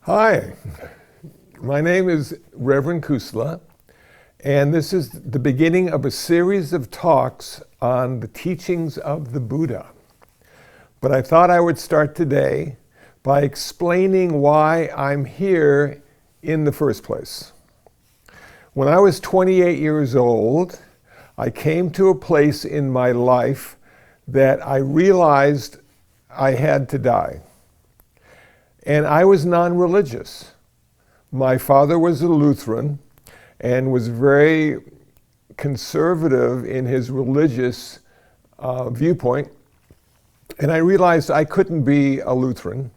Hi, my name is Reverend KUSALA, and this is the beginning of a series of talks on the teachings of the Buddha. But I thought I would start today by explaining why I'm here in the first place. When I was 28 years old, I came to a place in my life that I realized I had to die. And I was non-religious. My father was a Lutheran and was very conservative in his religious viewpoint. And I realized I couldn't be a Lutheran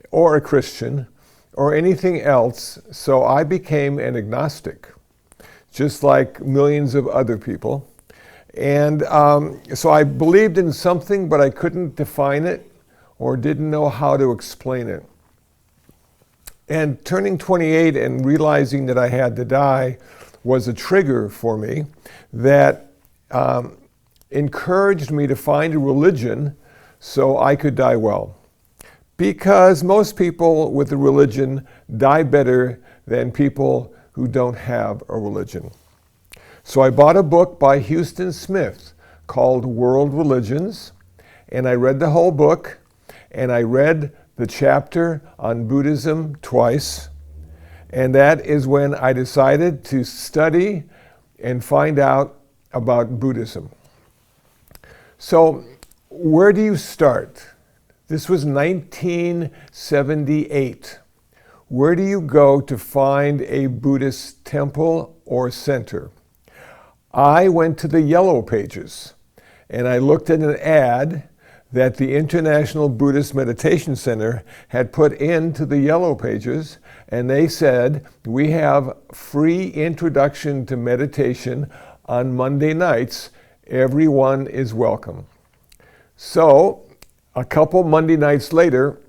or a Christian or anything else, so I became an agnostic, just like millions of other people. And so I believed in something, but I couldn't define it or didn't know how to explain it. And turning 28 and realizing that I had to die was a trigger for me that encouraged me to find a religion so I could die well. Because most people with a religion die better than people who don't have a religion. So I bought a book by Huston Smith called World Religions, and I read the whole book, and I read the chapter on Buddhism twice, and that is when I decided to study and find out about Buddhism. So where do you start? This was 1978. Where do you go to find a Buddhist temple or center? I went to the Yellow Pages and I looked at an ad that the International Buddhist Meditation Center had put into the Yellow Pages, and they said, we have free introduction to meditation on Monday nights. Everyone is welcome. So a couple Monday nights later,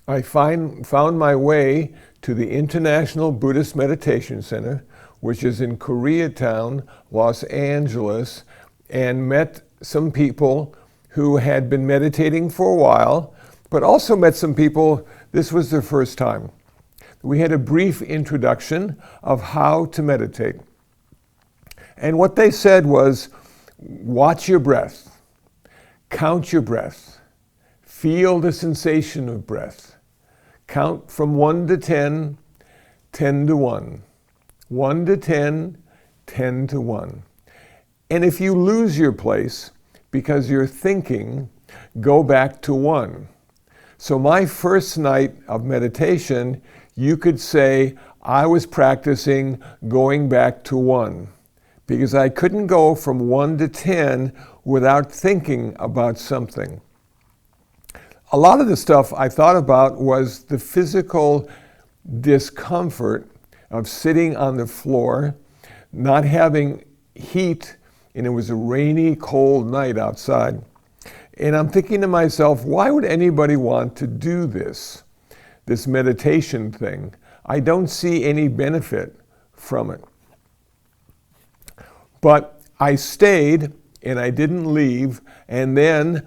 I found my way to the International Buddhist Meditation Center, which is in Koreatown, Los Angeles, and met some people who had been meditating for a while, but also met some people, this was their first time. We had a brief introduction of how to meditate. And what they said was, watch your breath, count your breath, feel the sensation of breath. Count from 1 to 10, 10 to 1. 1 to 10, 10 to 1. And if you lose your place, because you're thinking, go back to 1. So my first night of meditation, you could say I was practicing going back to 1, because I couldn't go from 1 to 10 without thinking about something. A lot of the stuff I thought about was the physical discomfort of sitting on the floor, not having heat, and it was a rainy, cold night outside. And I'm thinking to myself, why would anybody want to do this meditation thing? I don't see any benefit from it. But I stayed and I didn't leave, and then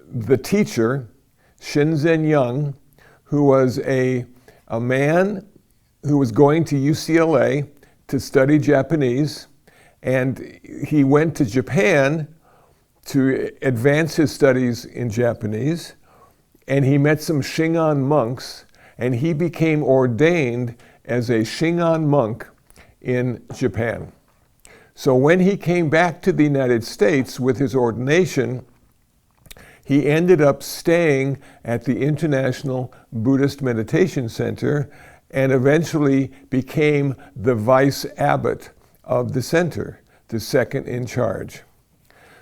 the teacher, Shinzen Young, who was a man who was going to UCLA to study Japanese, and he went to Japan to advance his studies in Japanese, and he met some Shingon monks, and he became ordained as a Shingon monk in Japan. So when he came back to the United States with his ordination, he ended up staying at the International Buddhist Meditation Center and eventually became the vice abbot of the center, the second in charge.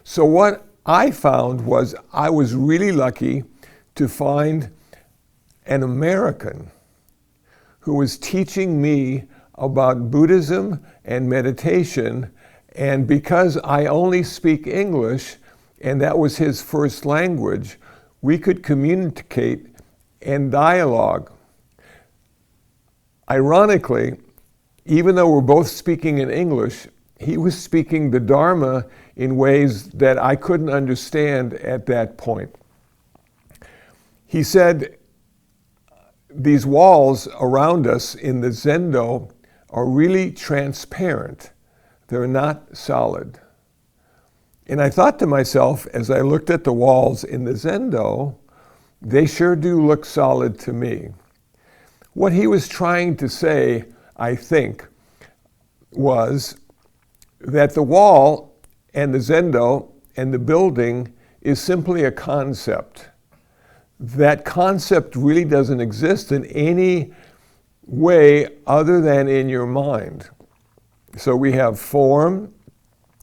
So what I found was I was really lucky to find an American who was teaching me about Buddhism and meditation, and because I only speak English and that was his first language, we could communicate and dialogue. Ironically, even though we're both speaking in English, he was speaking the Dharma in ways that I couldn't understand at that point. He said, these walls around us in the Zendo are really transparent. They're not solid. And I thought to myself, as I looked at the walls in the Zendo, they sure do look solid to me. What he was trying to say, I think, was that the wall and the Zendo and the building is simply a concept. That concept really doesn't exist in any way other than in your mind. So we have form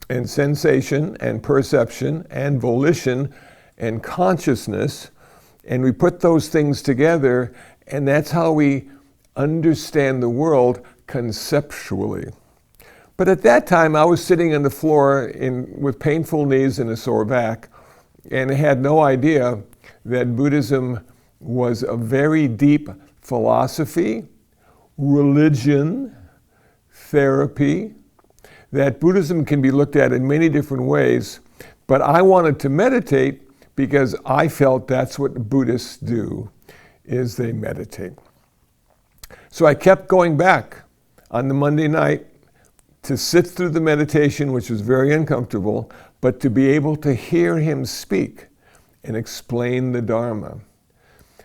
and sensation and perception and volition and consciousness, and we put those things together, and that's how we understand the world conceptually. But at that time, I was sitting on the floor with painful knees and a sore back, and had no idea that Buddhism was a very deep philosophy, religion, therapy, that Buddhism can be looked at in many different ways, but I wanted to meditate because I felt that's what Buddhists do, is they meditate. So I kept going back on the Monday night to sit through the meditation, which was very uncomfortable, but to be able to hear him speak and explain the Dharma.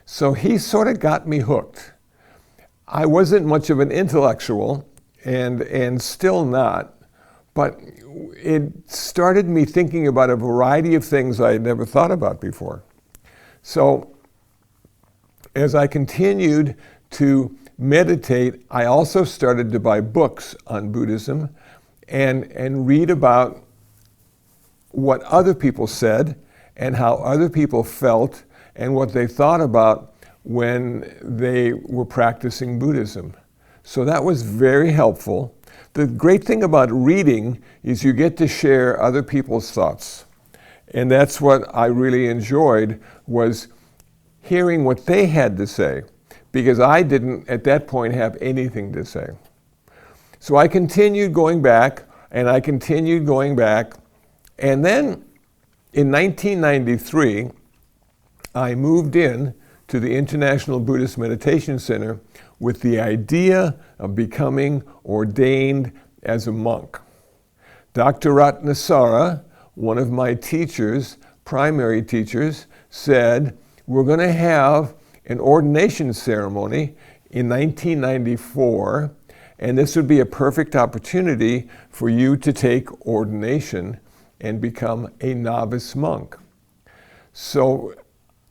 So he sort of got me hooked. I wasn't much of an intellectual, and still not, but it started me thinking about a variety of things I had never thought about before. So as I continued to meditate, I also started to buy books on Buddhism and read about what other people said and how other people felt and what they thought about when they were practicing Buddhism. So that was very helpful. The great thing about reading is you get to share other people's thoughts. And that's what I really enjoyed, was hearing what they had to say, because I didn't at that point have anything to say. So I continued going back, and I continued going back, and then in 1993, I moved in to the International Buddhist Meditation Center with the idea of becoming ordained as a monk. Dr. Ratnasara, one of my teachers, primary teachers, said, we're going to have an ordination ceremony in 1994, and this would be a perfect opportunity for you to take ordination and become a novice monk. So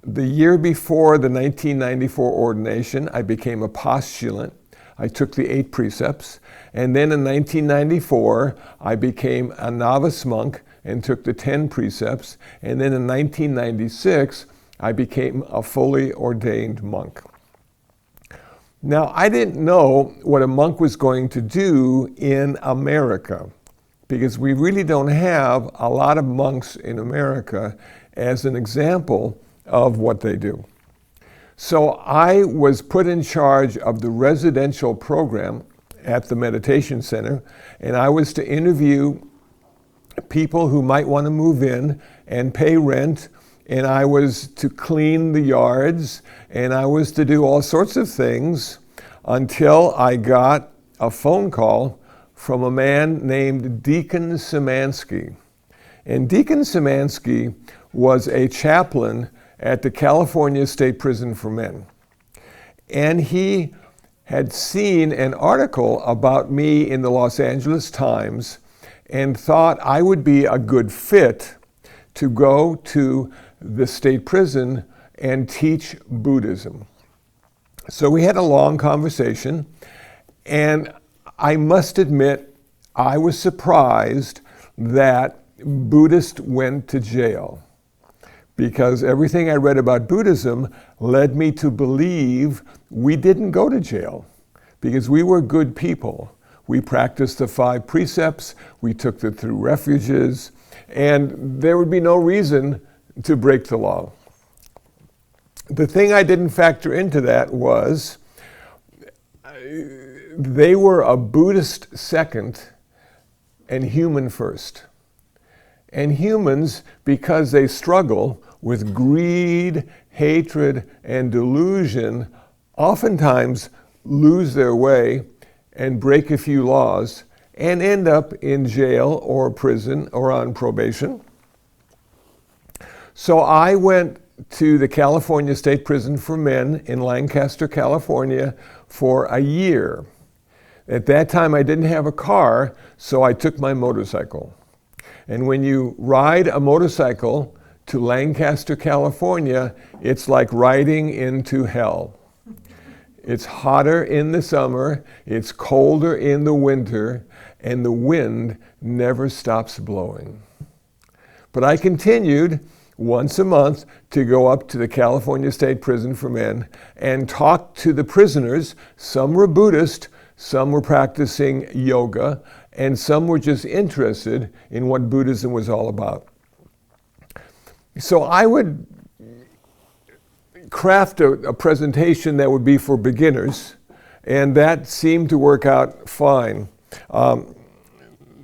the year before the 1994 ordination, I became a postulant. I took the 8 precepts. And then in 1994, I became a novice monk and took the 10 precepts. And then in 1996, I became a fully ordained monk. Now, I didn't know what a monk was going to do in America, because we really don't have a lot of monks in America as an example of what they do. So I was put in charge of the residential program at the meditation center, and I was to interview people who might want to move in and pay rent, and I was to clean the yards, and I was to do all sorts of things until I got a phone call from a man named Deacon Szymanski. And Deacon Szymanski was a chaplain at the California State Prison for Men. And he had seen an article about me in the Los Angeles Times and thought I would be a good fit to go to the state prison and teach Buddhism. So we had a long conversation, and I must admit I was surprised that Buddhists went to jail, because everything I read about Buddhism led me to believe we didn't go to jail, because we were good people. We practiced the 5 precepts, we took them through refuges, and there would be no reason to break the law. The thing I didn't factor into that was they were a Buddhist second and human first. And humans, because they struggle with greed, hatred, and delusion, oftentimes lose their way and break a few laws and end up in jail or prison or on probation. So I went to the California State Prison for Men in Lancaster, California for a year. At that time I didn't have a car, so I took my motorcycle. And when you ride a motorcycle to Lancaster, California, it's like riding into hell. It's hotter in the summer, it's colder in the winter, and the wind never stops blowing. But I continued once a month to go up to the California State Prison for Men and talk to the prisoners. Some were Buddhist, some were practicing yoga, and some were just interested in what Buddhism was all about. So I would craft a presentation that would be for beginners, and that seemed to work out fine.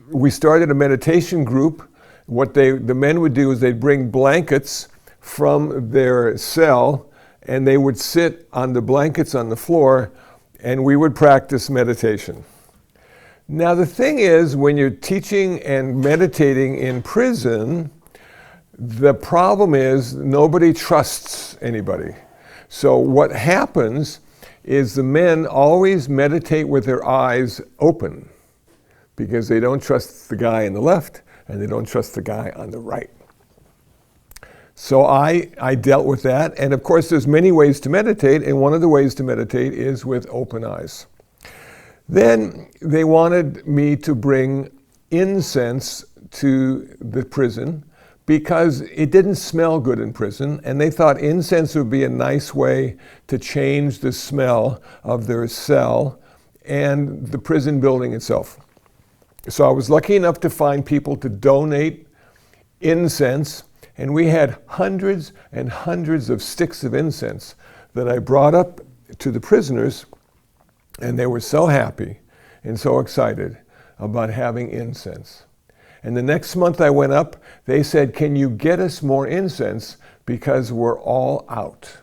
We started a meditation group. What the men would do is they'd bring blankets from their cell, and they would sit on the blankets on the floor, and we would practice meditation. Now the thing is, when you're teaching and meditating in prison, the problem is nobody trusts anybody. So what happens is the men always meditate with their eyes open because they don't trust the guy on the left and they don't trust the guy on the right. So I dealt with that, and of course there's many ways to meditate, and one of the ways to meditate is with open eyes. Then they wanted me to bring incense to the prison because it didn't smell good in prison, and they thought incense would be a nice way to change the smell of their cell and the prison building itself. So I was lucky enough to find people to donate incense, and we had hundreds and hundreds of sticks of incense that I brought up to the prisoners, and they were so happy and so excited about having incense. And the next month I went up, they said, "Can you get us more incense because we're all out?"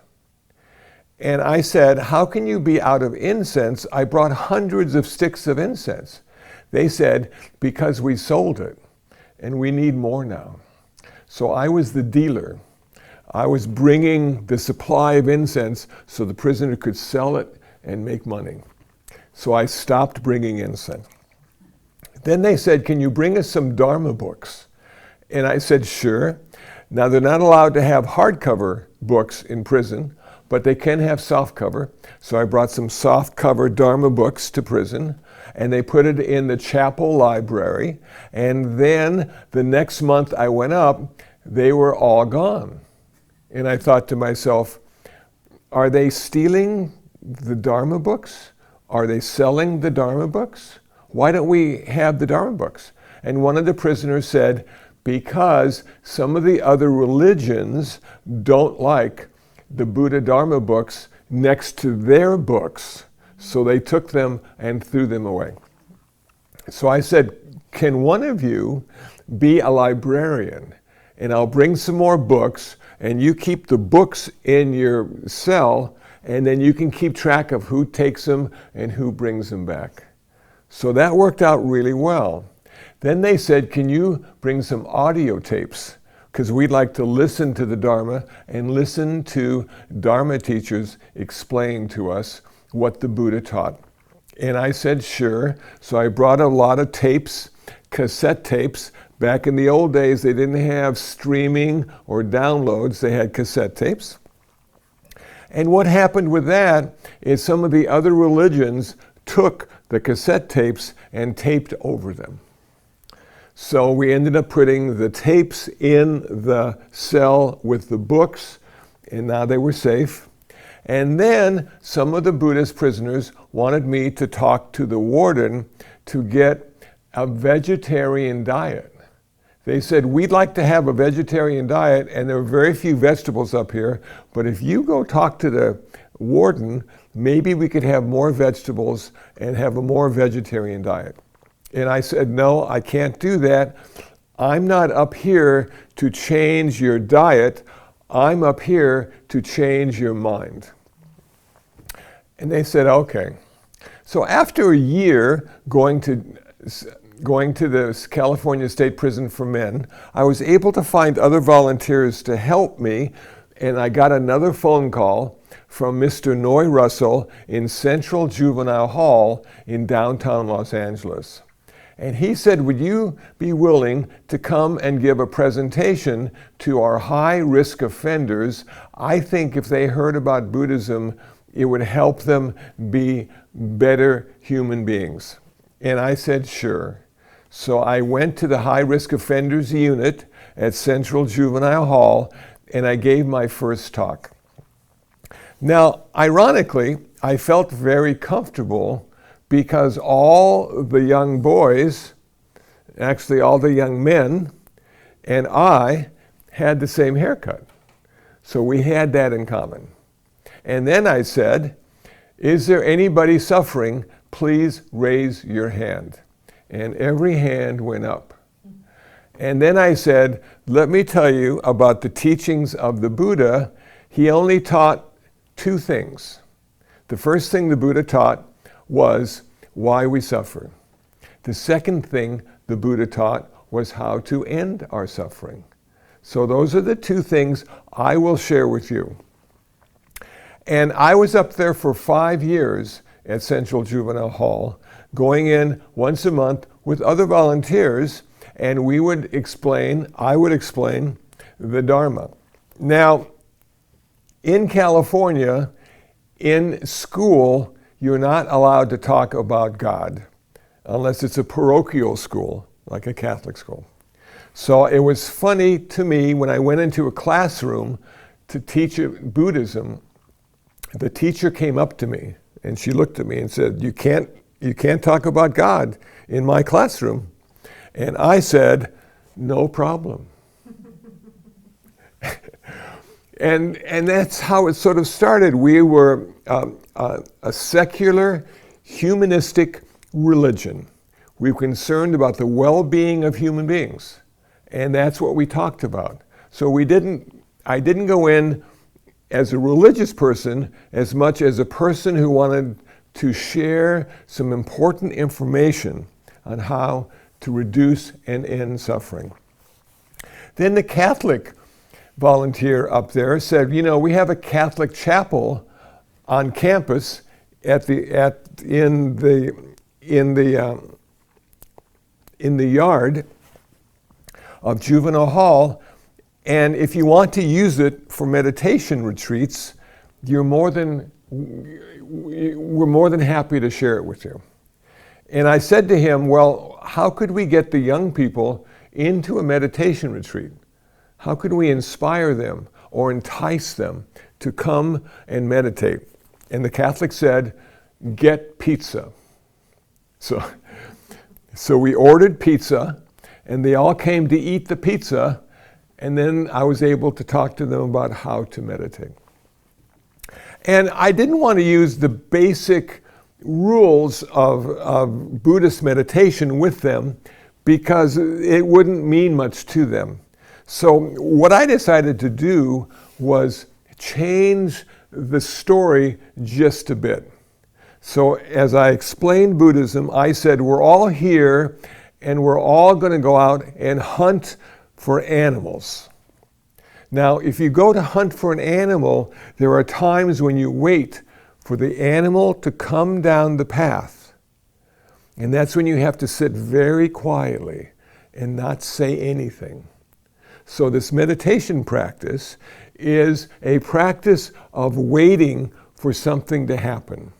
And I said, "How can you be out of incense? I brought hundreds of sticks of incense." They said, "Because we sold it and we need more now." So I was the dealer. I was bringing the supply of incense so the prisoner could sell it and make money. So I stopped bringing incense. Then they said, "Can you bring us some Dharma books?" And I said, "Sure." Now they're not allowed to have hardcover books in prison, but they can have softcover. So I brought some softcover Dharma books to prison, and they put it in the chapel library. And then the next month I went up, they were all gone. And I thought to myself, are they stealing the Dharma books? Are they selling the Dharma books? Why don't we have the Dharma books? And one of the prisoners said, because some of the other religions don't like the Buddha Dharma books next to their books, so they took them and threw them away. So I said, can one of you be a librarian? And I'll bring some more books, and you keep the books in your cell, and then you can keep track of who takes them and who brings them back. So that worked out really well. Then they said, can you bring some audio tapes? Because we'd like to listen to the Dharma and listen to Dharma teachers explain to us what the Buddha taught. And I said, sure. So I brought a lot of tapes, cassette tapes. Back in the old days, they didn't have streaming or downloads. They had cassette tapes. And what happened with that is some of the other religions took the cassette tapes and taped over them. So we ended up putting the tapes in the cell with the books, and now they were safe. And then some of the Buddhist prisoners wanted me to talk to the warden to get a vegetarian diet. They said, we'd like to have a vegetarian diet, and there are very few vegetables up here, but if you go talk to the warden, maybe we could have more vegetables and have a more vegetarian diet. And I said, no, I can't do that. I'm not up here to change your diet. I'm up here to change your mind. And they said, okay. So after a year going to the California State Prison for Men, I was able to find other volunteers to help me, and I got another phone call from Mr. Noy Russell in Central Juvenile Hall in downtown Los Angeles. And he said, would you be willing to come and give a presentation to our high-risk offenders? I think if they heard about Buddhism, it would help them be better human beings. And I said, sure. So I went to the high-risk offenders unit at Central Juvenile Hall, and I gave my first talk. Now, ironically, I felt very comfortable because all the young boys, actually all the young men, and I had the same haircut. So we had that in common. And then I said, is there anybody suffering? Please raise your hand. And every hand went up. And then I said, let me tell you about the teachings of the Buddha. He only taught two things. The first thing the Buddha taught was why we suffer. The second thing the Buddha taught was how to end our suffering. So those are the two things I will share with you. And I was up there for 5 years at Central Juvenile Hall, going in once a month with other volunteers, and I would explain the Dharma. Now, in California, in school, you're not allowed to talk about God unless it's a parochial school, like a Catholic school. So it was funny to me when I went into a classroom to teach Buddhism. The teacher came up to me and she looked at me and said, you can't talk about God in my classroom. And I said, no problem. And that's how it sort of started. We were a secular, humanistic religion. We were concerned about the well-being of human beings. And that's what we talked about. So I didn't go in as a religious person as much as a person who wanted to share some important information on how to reduce and end suffering. Then the Catholic volunteer up there said, you know, we have a Catholic chapel on campus in the yard of Juvenile Hall, and if you want to use it for meditation retreats, we're more than happy to share it with you. And I said to him, well, how could we get the young people into a meditation retreat? How could we inspire them or entice them to come and meditate? And the Catholic said, get pizza. So we ordered pizza, and they all came to eat the pizza, and then I was able to talk to them about how to meditate. And I didn't want to use the basic rules of Buddhist meditation with them because it wouldn't mean much to them. So what I decided to do was change the story just a bit. So as I explained Buddhism, I said we're all here and we're all going to go out and hunt for animals. Now, if you go to hunt for an animal, there are times when you wait for the animal to come down the path. And that's when you have to sit very quietly and not say anything. So this meditation practice is a practice of waiting for something to happen.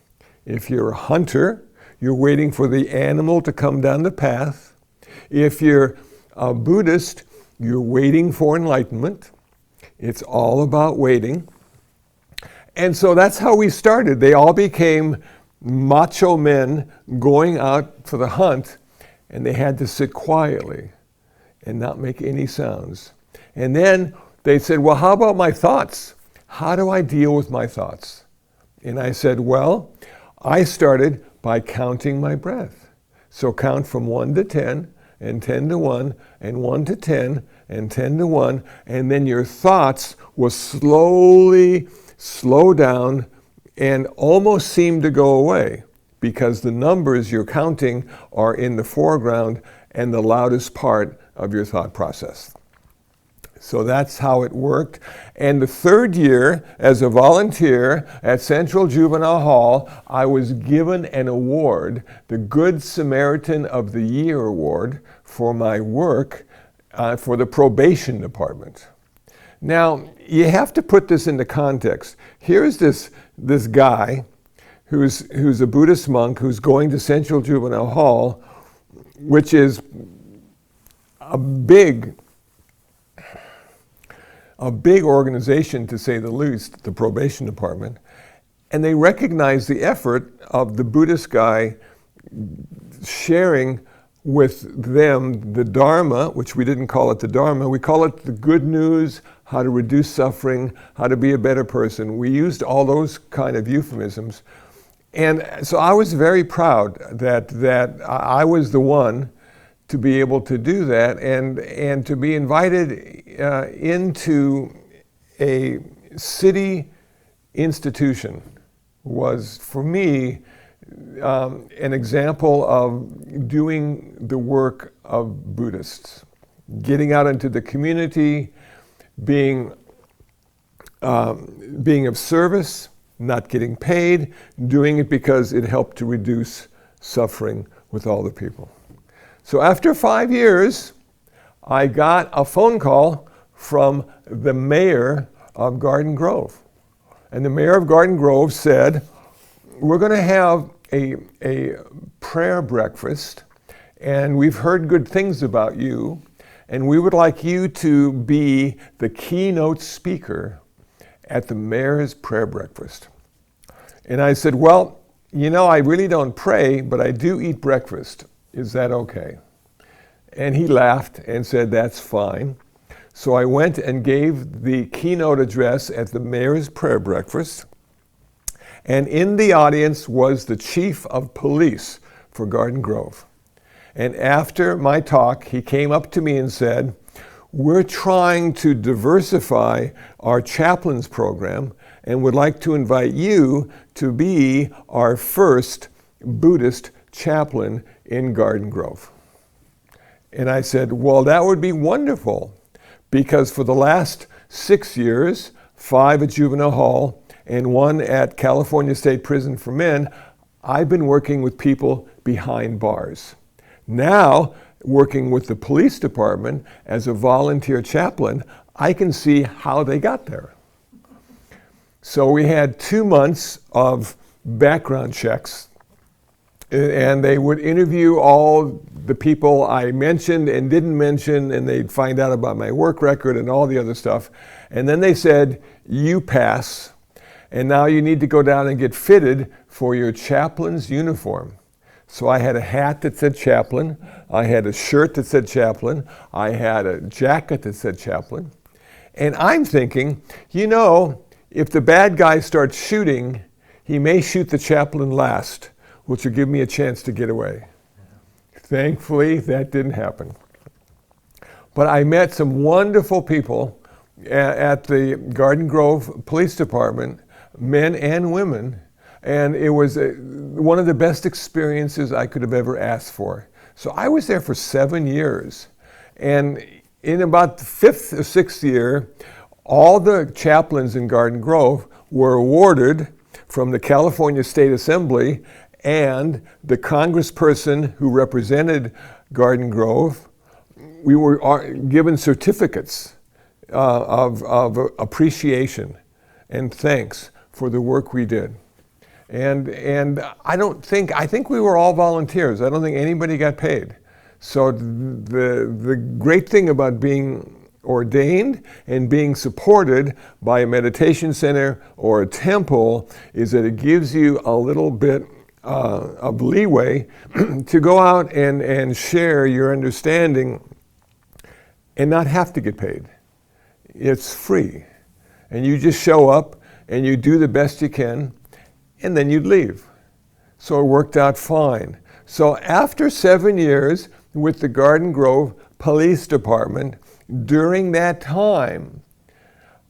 If you're a hunter, you're waiting for the animal to come down the path. If you're a Buddhist, you're waiting for enlightenment. It's all about waiting. And so that's how we started. They all became macho men going out for the hunt, and they had to sit quietly and not make any sounds. And then they said, well, how about my thoughts? How do I deal with my thoughts? And I said, well, I started by counting my breath. So count from 1 to 10, and 10 to 1, and 1 to 10, and 10 to 1, and then your thoughts will slowly slow down and almost seem to go away because the numbers you're counting are in the foreground and the loudest part of your thought process. So that's how it worked. And the third year, as a volunteer at Central Juvenile Hall, I was given an award, the Good Samaritan of the Year Award, for my work for the probation department. Now, you have to put this into context. Here's this guy who's a Buddhist monk who's going to Central Juvenile Hall, which is a big organization, to say the least, the probation department, and they recognize the effort of the Buddhist guy sharing with them the Dharma, which we didn't call it the Dharma, we call it the good news, how to reduce suffering, how to be a better person. We used all those kind of euphemisms. And so I was very proud that I was the one to be able to do that, and to be invited into a city institution was, for me, an example of doing the work of Buddhists, getting out into the community, being of service, not getting paid, doing it because it helped to reduce suffering with all the people. So after 5 years, I got a phone call from the mayor of Garden Grove. And the mayor of Garden Grove said, we're going to have a prayer breakfast, and we've heard good things about you, and we would like you to be the keynote speaker at the mayor's prayer breakfast. And I said, well, you know, I really don't pray, but I do eat breakfast. Is that okay? And he laughed and said, that's fine. So I went and gave the keynote address at the mayor's prayer breakfast. And in the audience was the chief of police for Garden Grove. And after my talk, he came up to me and said, we're trying to diversify our chaplains program and would like to invite you to be our first Buddhist chaplain in Garden Grove. And I said, well, that would be wonderful, because for the last 6 years, 5 at Juvenile Hall and 1 at California State Prison for Men, I've been working with people behind bars. Now, working with the police department as a volunteer chaplain, I can see how they got there. So we had 2 months of background checks, and they would interview all the people I mentioned and didn't mention, and they'd find out about my work record and all the other stuff. And then they said, you pass, and now you need to go down and get fitted for your chaplain's uniform. So I had a hat that said chaplain, I had a shirt that said chaplain, I had a jacket that said chaplain. And I'm thinking, you know, if the bad guy starts shooting, he may shoot the chaplain last, which will give me a chance to get away. Thankfully, that didn't happen. But I met some wonderful people at the Garden Grove Police Department, men and women, and it was one of the best experiences I could have ever asked for. So I was there for 7 years, and in about the 5th or 6th year, all the chaplains in Garden Grove were awarded from the California State Assembly, and the congressperson who represented Garden Grove, we were given certificates of appreciation and thanks for the work we did. And I think we were all volunteers. I don't think anybody got paid. So the great thing about being ordained and being supported by a meditation center or a temple is that it gives you a little bit of leeway to go out and share your understanding and not have to get paid. It's free. And you just show up and you do the best you can, and then you'd leave. So it worked out fine. So after 7 years with the Garden Grove Police Department, during that time,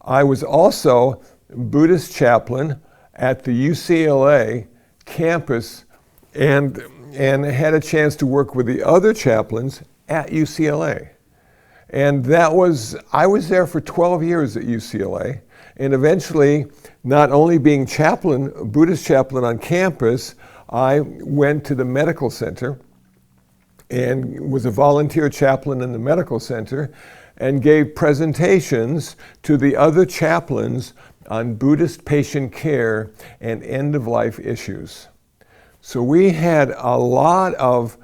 I was also Buddhist chaplain at the UCLA campus and had a chance to work with the other chaplains at UCLA. And I was there for 12 years at UCLA, and eventually, not only being chaplain, Buddhist chaplain on campus, I went to the medical center and was a volunteer chaplain in the medical center and gave presentations to the other chaplains on Buddhist patient care and end-of-life issues. So we had a lot of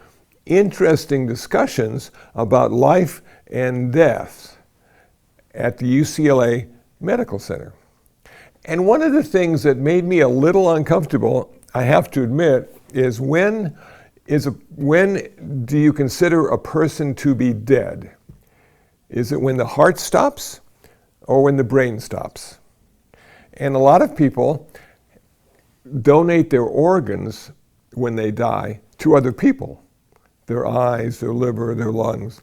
interesting discussions about life and death at the UCLA Medical Center. And one of the things that made me a little uncomfortable, I have to admit, is when do you consider a person to be dead? Is it when the heart stops or when the brain stops? And a lot of people donate their organs when they die to other people, their eyes, their liver, their lungs,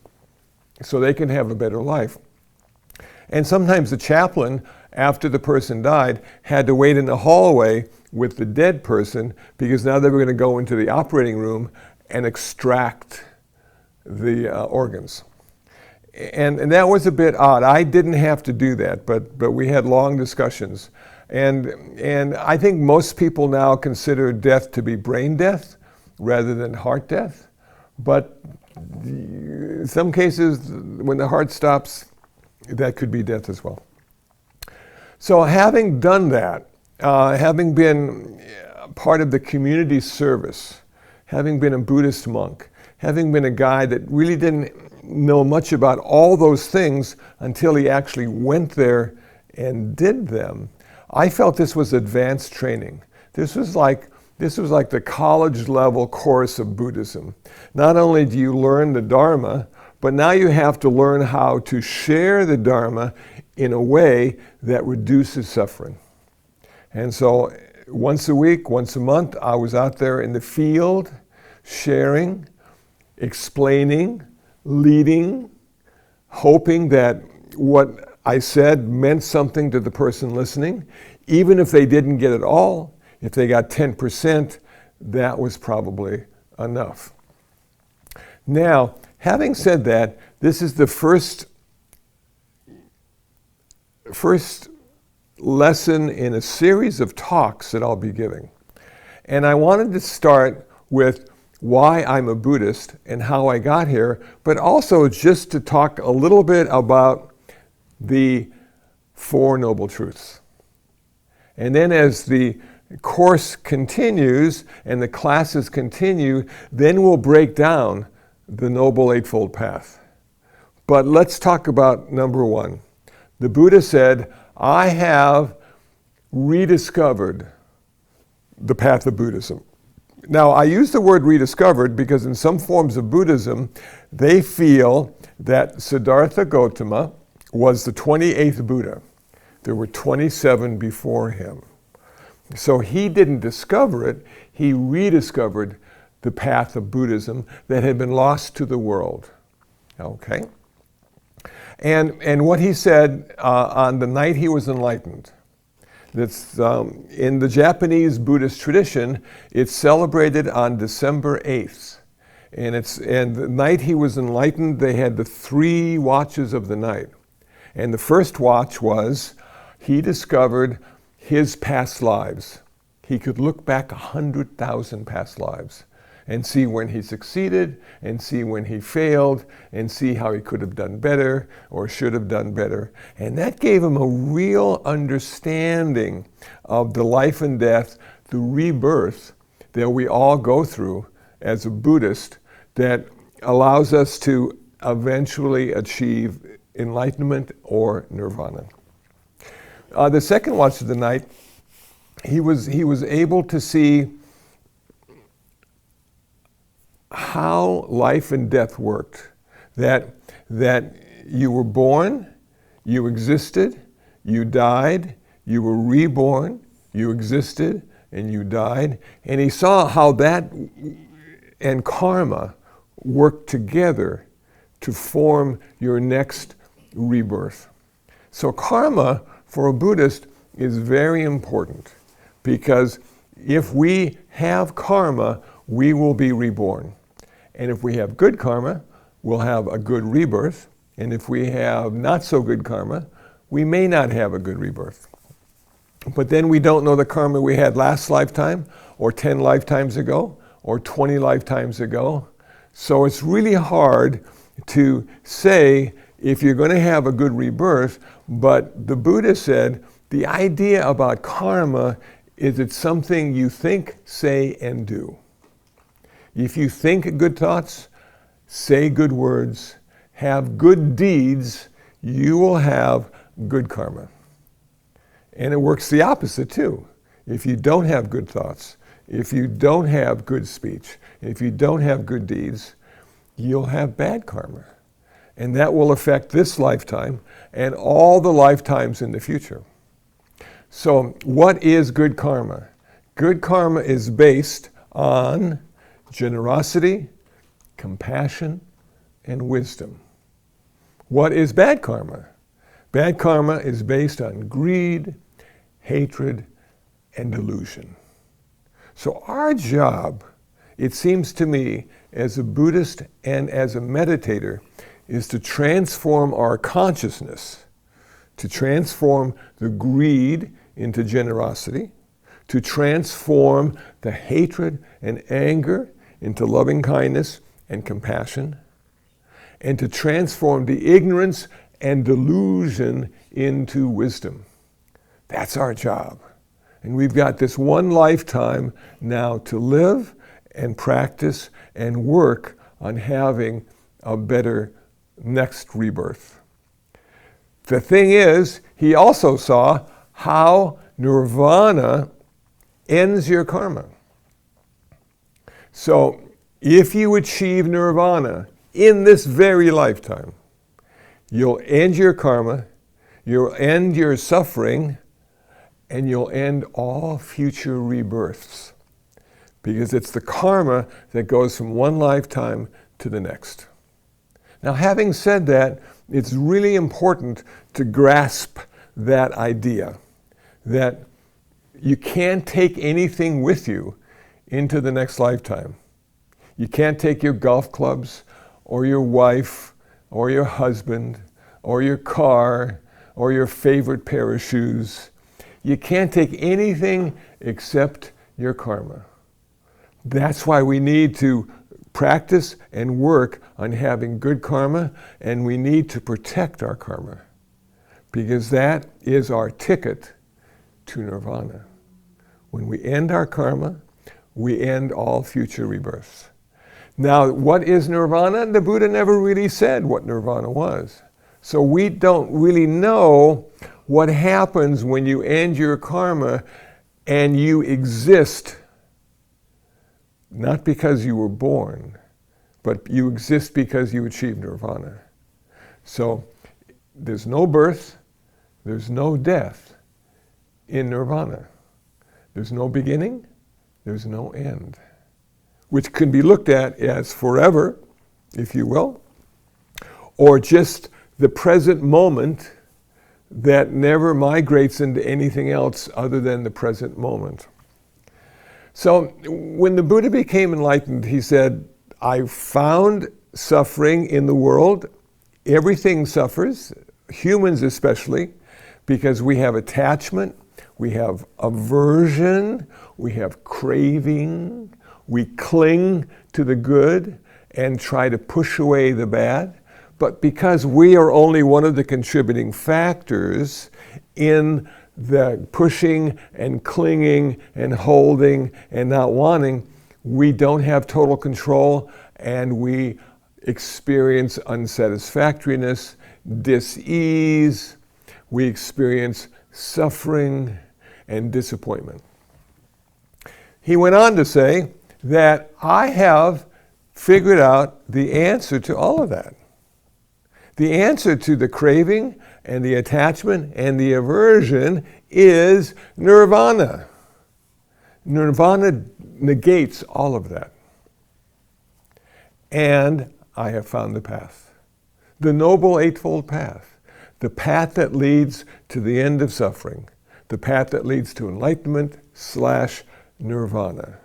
so they can have a better life. And sometimes the chaplain, after the person died, had to wait in the hallway with the dead person because now they were going to go into the operating room and extract the organs. And that was a bit odd. I didn't have to do that, but we had long discussions. And I think most people now consider death to be brain death rather than heart death. But in some cases, when the heart stops, that could be death as well. So having done that, having been part of the community service, having been a Buddhist monk, having been a guy that really didn't know much about all those things until he actually went there and did them, I felt this was advanced training. This was like the college level course of Buddhism. Not only do you learn the Dharma, but now you have to learn how to share the Dharma in a way that reduces suffering. And so once a week, once a month, I was out there in the field, sharing, explaining, leading, hoping that what I said meant something to the person listening. Even if they didn't get it all, if they got 10%, that was probably enough. Now, having said that, this is the first lesson in a series of talks that I'll be giving. And I wanted to start with why I'm a Buddhist and how I got here, but also just to talk a little bit about the Four Noble Truths. And then as the course continues and the classes continue, then we'll break down the Noble Eightfold Path. But let's talk about number one. The Buddha said, I have rediscovered the path of Buddhism. Now, I use the word rediscovered because in some forms of Buddhism, they feel that Siddhartha Gautama was the 28th Buddha. There were 27 before him. So he didn't discover it, he rediscovered the path of Buddhism that had been lost to the world. Okay? And what he said on the night he was enlightened, that's in the Japanese Buddhist tradition, it's celebrated on December 8th. And the night he was enlightened, they had the 3 watches of the night. And the first watch was, he discovered his past lives. He could look back 100,000 past lives and see when he succeeded and see when he failed and see how he could have done better or should have done better. And that gave him a real understanding of the life and death, the rebirth that we all go through as a Buddhist that allows us to eventually achieve enlightenment or nirvana. The second watch of the night, he was able to see how life and death worked. That you were born, you existed, you died, you were reborn, you existed, and you died. And he saw how that and karma worked together to form your next rebirth. So karma, for a Buddhist, is very important Because if we have karma, we will be reborn. And if we have good karma, we'll have a good rebirth. And if we have not so good karma, we may not have a good rebirth. But then we don't know the karma we had last lifetime, or 10 lifetimes ago, or 20 lifetimes ago. So it's really hard to say if you're going to have a good rebirth, but the Buddha said the idea about karma is it's something you think, say, and do. If you think good thoughts, say good words, have good deeds, you will have good karma. And it works the opposite too. If you don't have good thoughts, if you don't have good speech, if you don't have good deeds, you'll have bad karma. And that will affect this lifetime and all the lifetimes in the future. So what is good karma? Good karma is based on generosity, compassion, and wisdom. What is bad karma? Bad karma is based on greed, hatred, and delusion. So our job, it seems to me, as a Buddhist and as a meditator, is to transform our consciousness, to transform the greed into generosity, to transform the hatred and anger into loving kindness and compassion, and to transform the ignorance and delusion into wisdom. That's our job. And we've got this one lifetime now to live and practice and work on having a better next rebirth. The thing is, he also saw how nirvana ends your karma. So if you achieve nirvana in this very lifetime, you'll end your karma, you'll end your suffering, and you'll end all future rebirths. Because it's the karma that goes from one lifetime to the next. Now, having said that, it's really important to grasp that idea that you can't take anything with you into the next lifetime. You can't take your golf clubs, or your wife, or your husband, or your car, or your favorite pair of shoes. You can't take anything except your karma. That's why we need to practice and work on having good karma, and we need to protect our karma, because that is our ticket to nirvana. When we end our karma, we end all future rebirths. Now, what is nirvana? The Buddha never really said what nirvana was. So we don't really know what happens when you end your karma and you exist, not because you were born, but you exist because you achieved nirvana. So there's no birth, there's no death in nirvana. There's no beginning, there's no end, which can be looked at as forever, if you will, or just the present moment that never migrates into anything else other than the present moment. So when the Buddha became enlightened, he said, I found suffering in the world. Everything suffers, humans especially, because we have attachment, we have aversion, we have craving, we cling to the good and try to push away the bad. But because we are only one of the contributing factors in the pushing and clinging and holding and not wanting, we don't have total control, and we experience unsatisfactoriness, dis-ease, we experience suffering and disappointment. He went on to say that I have figured out the answer to all of that. The answer to the craving and the attachment and the aversion is nirvana. Nirvana negates all of that. And I have found the path. The Noble Eightfold Path. The path that leads to the end of suffering. The path that leads to enlightenment Buddhism/Nirvana.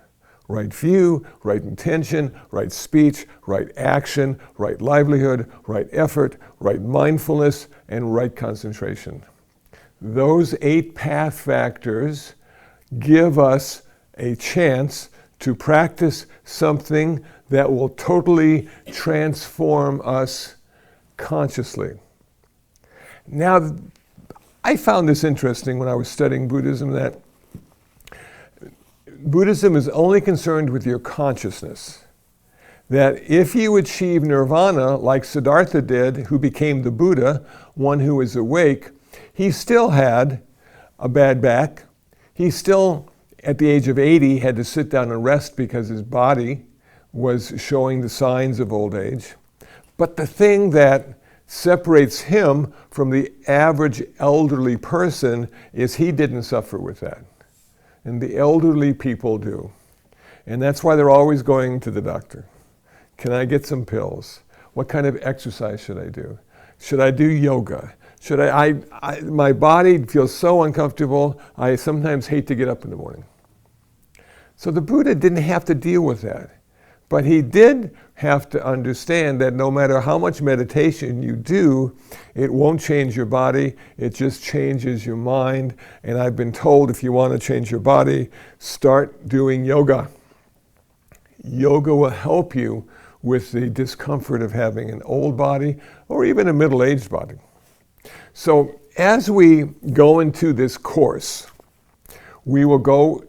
Right view, right intention, right speech, right action, right livelihood, right effort, right mindfulness, and right concentration. Those 8 path factors give us a chance to practice something that will totally transform us consciously. Now, I found this interesting when I was studying Buddhism, that Buddhism is only concerned with your consciousness. That if you achieve nirvana, like Siddhartha did, who became the Buddha, one who is awake, he still had a bad back. He still, at the age of 80, had to sit down and rest because his body was showing the signs of old age. But the thing that separates him from the average elderly person is he didn't suffer with that. And the elderly people do. And that's why they're always going to the doctor. Can I get some pills? What kind of exercise should I do? Should I do yoga? Should my body feels so uncomfortable, I sometimes hate to get up in the morning. So the Buddha didn't have to deal with that. But he did have to understand that no matter how much meditation you do, it won't change your body, it just changes your mind. And I've been told if you want to change your body, start doing yoga. Yoga will help you with the discomfort of having an old body or even a middle-aged body. So as we go into this course, we will go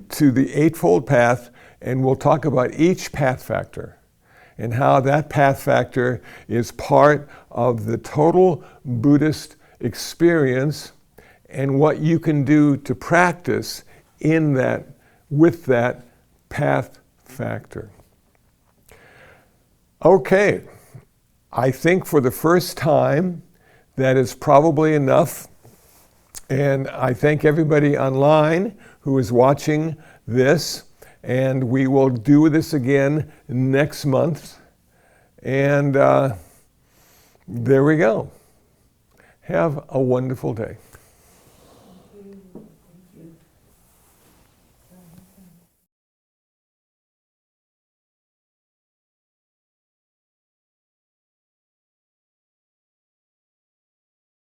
to the Eightfold Path, and we'll talk about each path factor and how that path factor is part of the total Buddhist experience and what you can do to practice in that, with that path factor. Okay, I think for the first time that is probably enough, and I thank everybody online who is watching this. And we will do this again next month. And there we go. Have a wonderful day.